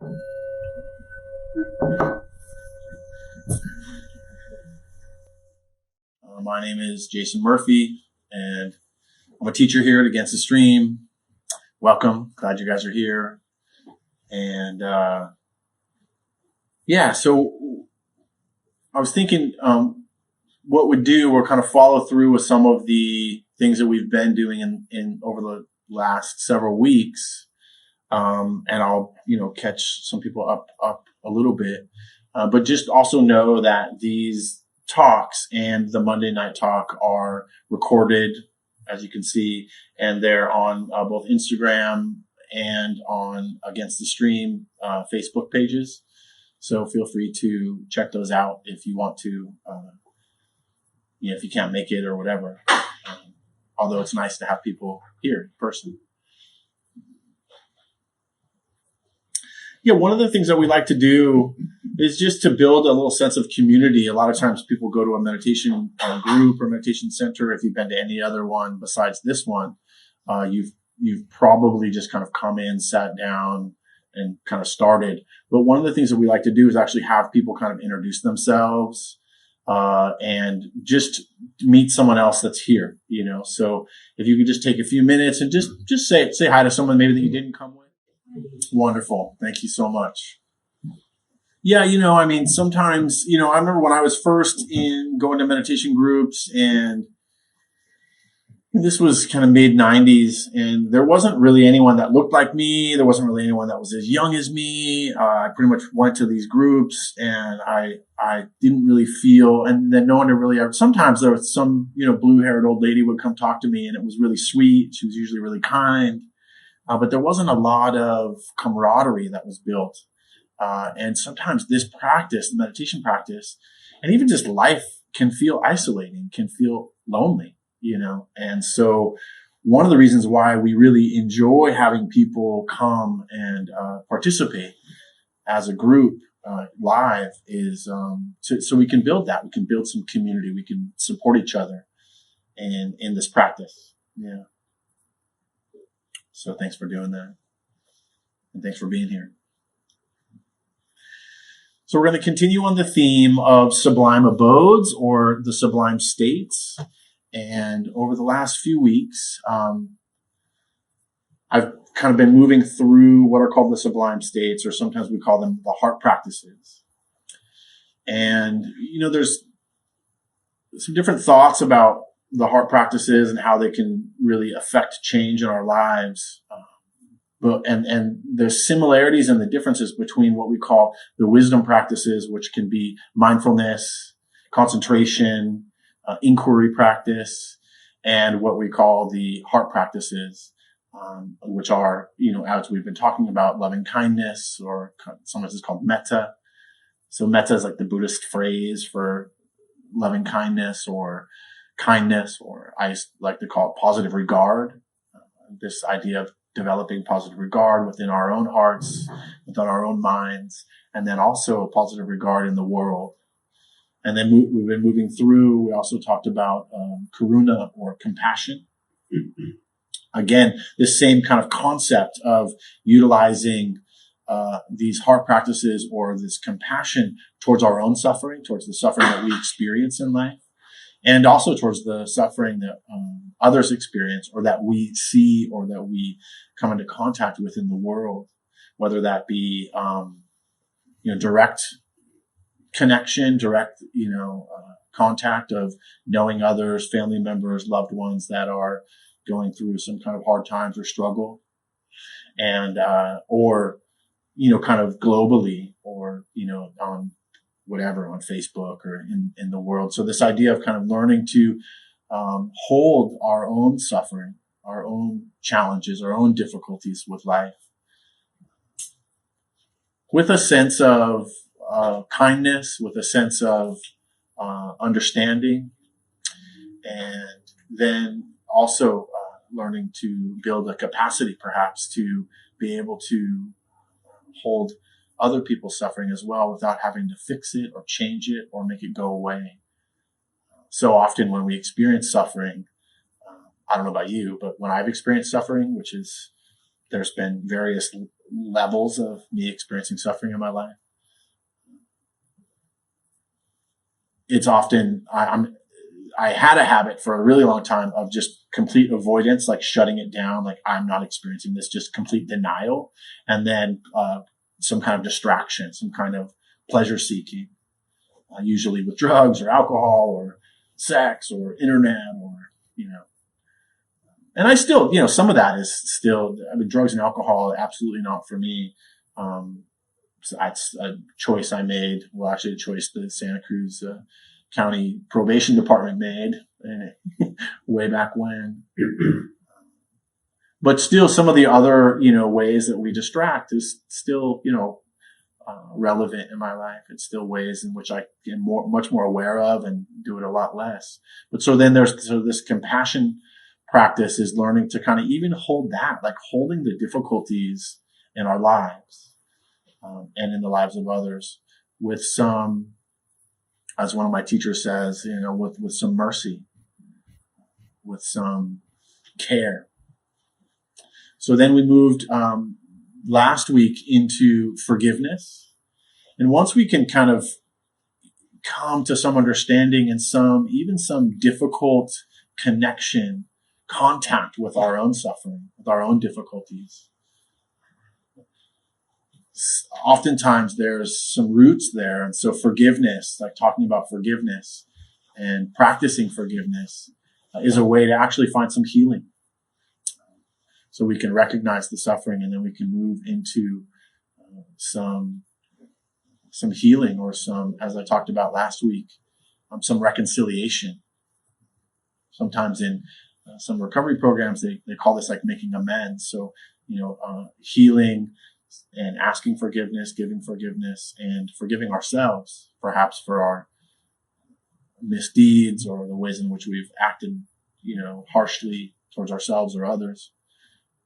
My name is Jason Murphy, and I'm a teacher here at Against the Stream. Welcome. Glad you guys are here. And so I was thinking what we'd do, we'll kind of follow through with some of the things that we've been doing in over the last several weeks. And I'll, catch some people up a little bit. But just also know that these talks and the Monday night talk are recorded, as you can see, and they're on both Instagram and on Against the Stream Facebook pages. So feel free to check those out if you want to, if you can't make it or whatever. Although it's nice to have people here in person. Yeah, one of the things that we like to do is just to build a little sense of community. A lot of times people go to a meditation group or meditation center. If you've been to any other one besides this one, you've probably just kind of come in, sat down, and kind of started. But one of the things that we like to do is actually have people kind of introduce themselves and just meet someone else that's here. So if you could just take a few minutes and just say hi to someone maybe that you didn't come with. Wonderful. Thank you so much. Yeah, sometimes, I remember when I was first going to meditation groups, and this was kind of mid 90s, and there wasn't really anyone that looked like me. There wasn't really anyone that was as young as me. I pretty much went to these groups, and I didn't really feel, and then no one really ever, sometimes there was some, blue-haired old lady would come talk to me, and it was really sweet. She was usually really kind. But there wasn't a lot of camaraderie that was built. And sometimes this practice, the meditation practice, and even just life can feel isolating, can feel lonely, And so one of the reasons why we really enjoy having people come and participate as a group live is so we can build that. We can build some community. We can support each other in this practice. Yeah. So thanks for doing that. And thanks for being here. So we're going to continue on the theme of sublime abodes or the sublime states. And over the last few weeks, I've kind of been moving through what are called the sublime states, or sometimes we call them the heart practices. And, there's some different thoughts about the heart practices and how they can really affect change in our lives. And there's similarities and the differences between what we call the wisdom practices, which can be mindfulness, concentration, inquiry practice, and what we call the heart practices, which are, as we've been talking about, loving kindness, or sometimes it's called metta. So metta is like the Buddhist phrase for loving kindness or I like to call it positive regard. This idea of developing positive regard within our own hearts, within our own minds, and then also positive regard in the world. And then we've been moving through. We also talked about karuna or compassion. Again, this same kind of concept of utilizing these heart practices or this compassion towards our own suffering, towards the suffering that we experience in life, and also towards the suffering that others experience, or that we see, or that we come into contact with in the world, whether that be, direct connection, direct, contact of knowing others, family members, loved ones that are going through some kind of hard times or struggle, and, or, kind of globally, or, on whatever, on Facebook or in the world. So this idea of kind of learning to hold our own suffering, our own challenges, our own difficulties with life, with a sense of kindness, with a sense of understanding, and then also learning to build a capacity perhaps to be able to hold other people's suffering as well without having to fix it or change it or make it go away. So often when we experience suffering, I don't know about you, but when I've experienced suffering, which is, there's been various levels of me experiencing suffering in my life. It's often, I had a habit for a really long time of just complete avoidance, like shutting it down, like I'm not experiencing this, just complete denial. And then, some kind of distraction, some kind of pleasure seeking, usually with drugs or alcohol or sex or internet or, and I still, some of that is still, drugs and alcohol, absolutely not for me. So that's a choice I made. Well, actually a choice the Santa Cruz County Probation Department made way back when. But still some of the other, ways that we distract is still, relevant in my life. It's still ways in which I am much more aware of and do it a lot less. But so then there's this compassion practice is learning to kind of even hold that, like holding the difficulties in our lives, and in the lives of others with some, as one of my teachers says, with some mercy, with some care. So then we moved, last week into forgiveness. And once we can kind of come to some understanding and even some difficult contact with our own suffering, with our own difficulties. Oftentimes there's some roots there. And so forgiveness, like talking about forgiveness and practicing forgiveness, is a way to actually find some healing. So we can recognize the suffering and then we can move into some healing or some, as I talked about last week, some reconciliation. Sometimes in some recovery programs, they call this like making amends. So, healing and asking forgiveness, giving forgiveness, and forgiving ourselves, perhaps for our misdeeds or the ways in which we've acted, harshly towards ourselves or others.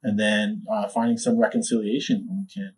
And then finding some reconciliation when we can.